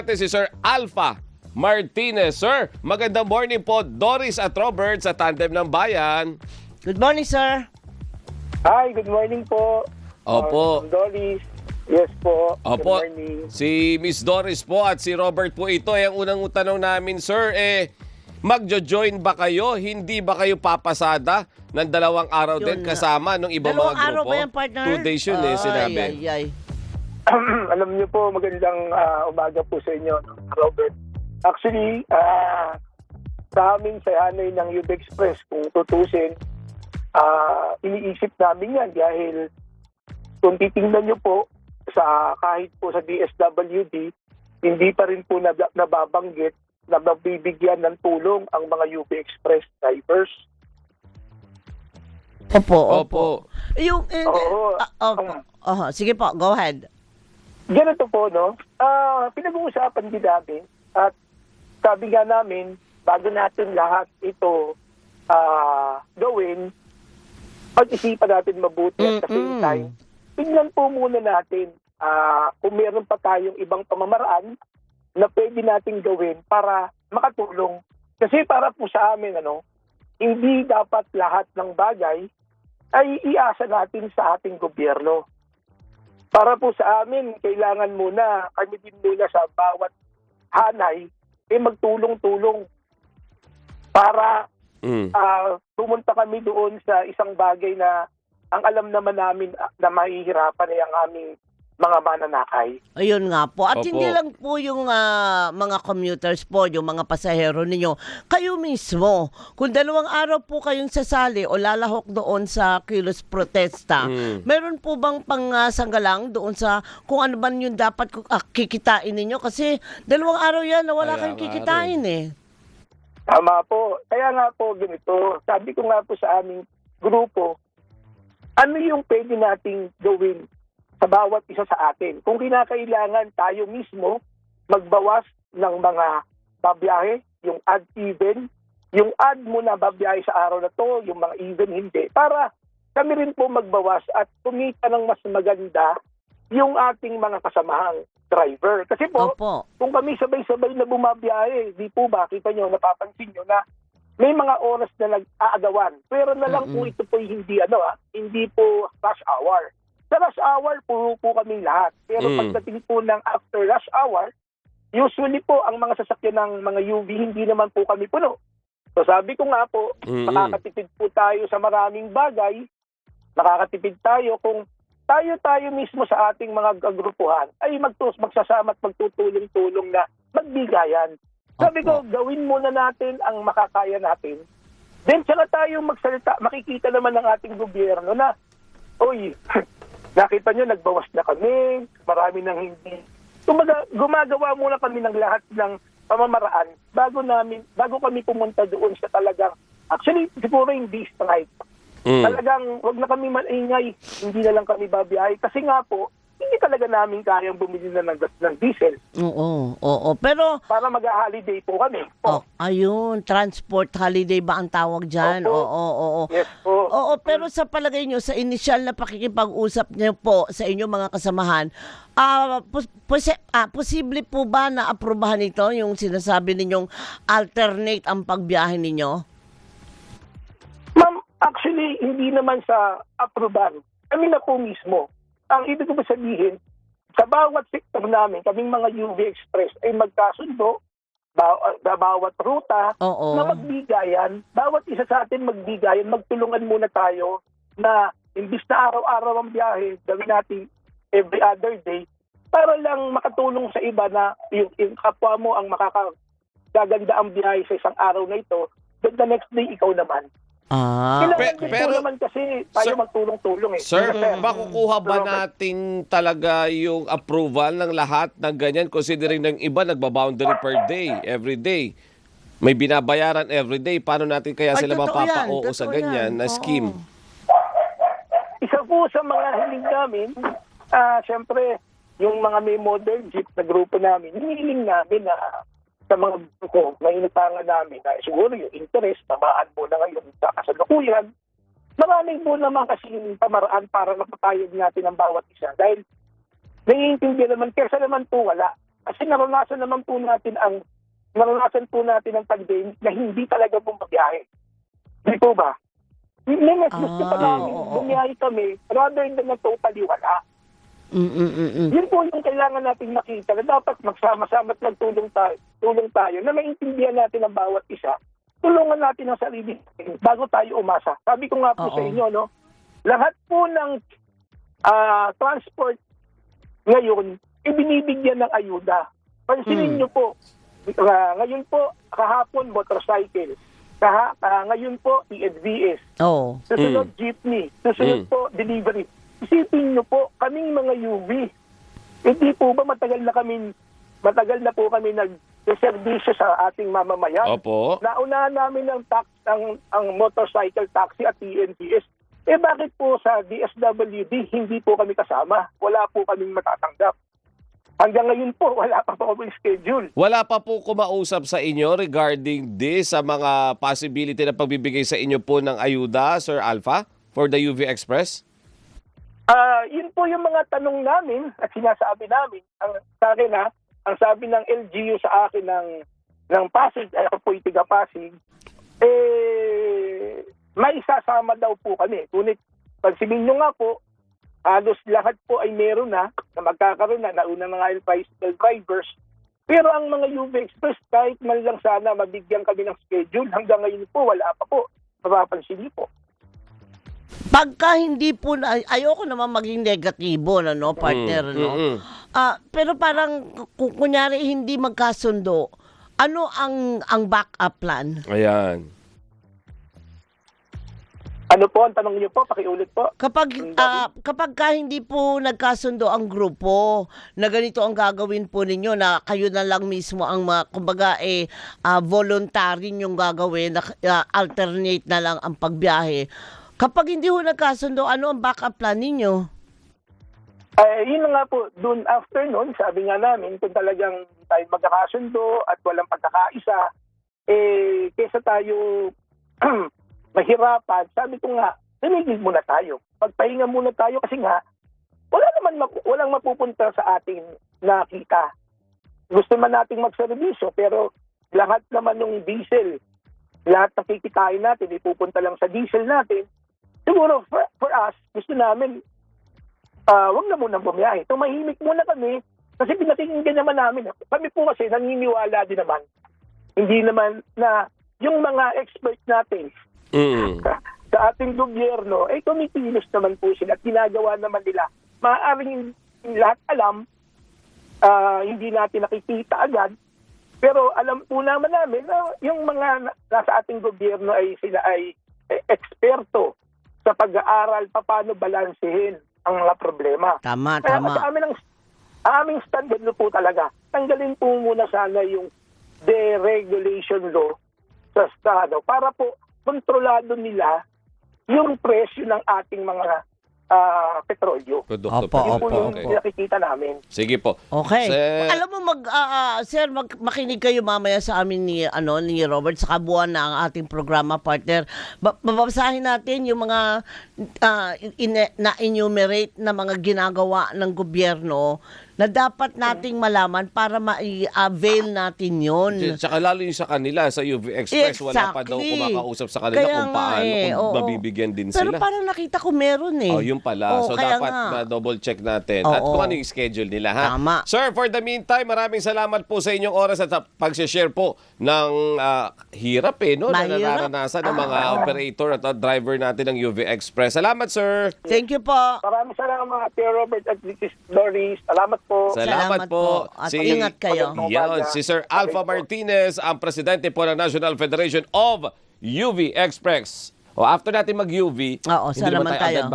natin si Sir Alpha Martinez. Sir, magandang morning po. Doris at Robert sa Tandem ng Bayan. Good morning, sir. Hi, good morning po. Opo. Doris. Yes po. Opo, Good morning. si Miss Doris po at si Robert po ito. Ang unang tanong namin, sir, magjo-join ba kayo? Hindi ba kayo papasada ng 2 araw din Yun. kasama ng ibang mga 2 grupo? araw ba yan, partner? 2 days yun sinabi. Ay. Alam niyo po, magandang umaga po sa inyo, Robert. Actually, sa amin sa hanay ng UB Express, kung tutusin, iniisip namin yan dahil kung titingnan niyo po, kahit po sa DSWD, hindi pa rin po nababanggit na mabibigyan ng tulong ang mga UB Express drivers. Opo. Yung, Oo. sige po, go ahead. Ganito po, no? Pinag-uusapan din namin at sabi nga namin, bago natin lahat ito gawin, pag-isipan natin mabuti at the same time, tingnan po muna natin kung meron pa tayong ibang pamamaraan na pwede natin gawin para makatulong. Kasi para po sa amin, hindi dapat lahat ng bagay ay iasa natin sa ating gobyerno. Para po sa amin, kailangan muna, kami din muna sa bawat hanay, magtulong-tulong para pumunta kami doon sa isang bagay na ang alam naman namin na mahihirapan ay ang aming mga mananakay. Ayun nga po. At Opo. hindi lang po yung mga commuters po, yung mga pasahero ninyo. Kayo mismo, kung 2 araw po kayong sasali o lalahok doon sa kilos protesta, meron po bang pangsanggalang doon sa kung ano man yung dapat kikitain ninyo? Kasi 2 araw yan na wala Kaya kayong nga kikitain Tama po. Kaya nga po ganito, sabi ko nga po sa aming grupo, ano yung pwede nating gawin sa bawat isa sa atin? Kung kinakailangan tayo mismo magbawas ng mga babiyahe, yung odd even, yung odd mo na babiyahe sa araw na to, yung mga even hindi, para kami rin po magbawas at kumita ng mas maganda yung ating mga kasamahang driver. Kasi po, Opo. kung kami sabay-sabay na bumabiyahe, di po ba, kita nyo, napapansin nyo na may mga oras na nag-aagawan. Pero na lang po ito po hindi hindi po rush hour. Sa rush hour, puro po kami lahat. Pero pagdating po ng after rush hour, usually po ang mga sasakyan ng mga UV, hindi naman po kami puno. So sabi ko nga po, makakatipid po tayo sa maraming bagay, makakatipid tayo kung tayo mismo sa ating mga agrupuhan ay magsasama at magtutulong-tulong na magbigayan. Sabi ko, gawin muna natin ang makakaya natin. Then saka tayo magsalita, makikita naman ng ating gobyerno na, oy, nakita nyo, nagbawas na kami, marami nang hindi. Gumagawa muna kami ng lahat ng pamamaraan bago kami pumunta doon sa talagang, actually, siguro hindi strike. Talagang, wag na kami maingay, hindi na lang kami babiyahe. Kasi nga po, hindi talaga namin kayang bumili na ng diesel. Oo. Pero, Para mag-holiday po kami. ayun, transport holiday ba ang tawag dyan? Opo. Oo. Yes po. Oo, pero sa palagay nyo, sa initial na pakikipag-usap nyo po sa inyong mga kasamahan, posible po ba na aprubahan ito yung sinasabi ninyong alternate ang pagbiyahe ninyo? Ma'am, actually, hindi naman sa aproban. Kami na po mismo. Ang ibig ko sabihin, sa bawat sektor namin, kaming mga UV Express ay magkasundo, bawat ruta, Oo. na magbigayan. Bawat isa sa atin magbigayan, magtulungan muna tayo na imbis na araw-araw ang biyahe, gawin natin every other day, para lang makatulong sa iba na yung kapwa mo ang makakaganda ang biyahe sa isang araw na ito, then the next day ikaw naman. Kailangan din po naman kasi tayo magtulong-tulong Sir, makukuha ba natin talaga yung approval ng lahat ng ganyan considering ng iba nagba-boundary per day, every day? May binabayaran every day. Paano natin kaya sila mapapa-oo sa ganyan na scheme? Isa po sa mga hiling namin, syempre, yung mga may modern jeep na grupo namin, hinihiling namin na sa mga grupo na inutangan namin na siguro yung interest, tamaan mo na ngayon sa kasalukuyan. Maraming po naman kasi pamaraan para mapatayag natin ang bawat isa. Dahil naiintindihan naman, kesa naman po wala. Kasi naranasan po natin ang pandemic na hindi talaga bumabiyahe. Di po ba? May mas gusto pa namin bumiyahe kami rather than na totally wala. Yun po yung kailangan natin makita na dapat magsama-sama at magtulong tayo na maintindihan natin ang bawat isa. Tulungan natin ang sarili natin bago tayo umasa. Sabi ko nga po sa inyo, no, lahat po ng transport ngayon, ibinibigyan ng ayuda. Pansinin nyo po, ngayon po, kahapon, motorcycle. Ngayon po, ESVS. Susunod, jeepney. Susunod po, delivery. Isipin nyo po, kaming mga UV. Hindi po ba matagal na po kami nag-servisyo sa ating mamamayan? Opo. Naunahan namin ang motorcycle taxi at TNBS. Bakit po sa DSWD hindi po kami kasama? Wala po kaming matatanggap. Hanggang ngayon po, wala pa po kami schedule. Wala pa po kumausap sa inyo regarding this sa mga possibility na pagbibigay sa inyo po ng ayuda, Sir Alpha, for the UV Express? Yun po yung mga tanong namin at sinasabi namin. Ang sabi ng LGU sa akin ng Pasig, ay ako po itiga Pasig, may sasama daw po kami. Ngunit, pagsibing nyo nga po, halos lahat po ay meron na magkakaroon na nauna mga bicycle drivers. Pero ang mga UV Express, kahit man lang sana mabigyan kami ng schedule, hanggang ngayon po, wala pa po. Mapapansin niyo po. Pagka hindi po, ayoko naman maging negatibo, no, partner, no? Pero parang, kunyari hindi magkasundo, ano ang backup plan? Ayan. Ano po ang tanong niyo po? Pakiulit po. Kapag hindi po nagkasundo ang grupo na ganito ang gagawin po ninyo, na kayo na lang mismo ang kumbaga voluntary yung gagawin, na alternate na lang ang pagbiyahe. Kapag hindi ho nagkasundo, ano ang backup plan ninyo? Yun nga po, dun after nun, sabi nga namin, kung talagang tayo magkakasundo at walang pagkakaisa, kesa tayo mahirapan, sabi ko nga, tumigil muna tayo. Pagpahinga muna tayo kasi nga, walang mapupunta sa ating nakita. Gusto man nating magserbisyo, pero lahat naman ng diesel, lahat na kikitain natin, ipupunta lang sa diesel natin. Siguro, for us, gusto namin, wag na muna bumiyahe. Tumahimik muna kami, kasi pinakinggan naman namin. Kami po kasi naniniwala din naman. Hindi naman na yung mga expert natin, sa ating gobyerno, kumikilos naman po sila at ginagawa naman nila. Maaaring lahat alam, hindi natin nakikita agad, pero alam po naman namin na yung mga nasa ating gobyerno ay sila ay eksperto sa pag-aaral paano balansehin ang mga problema. Tama. Sa aming standard po talaga, tanggalin po muna sana yung deregulation law sa Estado para po kontrolado nila yung presyo ng ating mga petrolyo. Produkto. Yun po yung nakikita namin. Sige po. Okay. Alam mo, sir, makinig kayo mamaya sa amin ni Robert sa kabuuan na ang ating programa, partner. Babasahin natin yung mga na-enumerate na mga ginagawa ng gobyerno na dapat nating malaman para ma-avail natin yun. Tsaka lalo yung sa kanila, sa UV Express, wala pa daw kumakausap sa kanila kung paano, kung mabibigyan din Pero sila. parang nakita ko meron Yun pala. So dapat double check natin. At kung ano yung schedule nila, ha? Tama. Sir, for the meantime, maraming salamat po sa inyong oras at sa pag-share po ng hirap no? Na nararanasan ng mga operator at driver natin ng UV Express. Salamat, sir. Thank you po. Maraming salamat, Sir Robert at Mrs. Doris. Salamat po. Salamat po. At ingat kayo. Yan, si Sir Alpha Martinez, ang presidente po ng National Federation of UV Express. After natin mag-UV, Oo, hindi sana naman naman tayo tayo. agad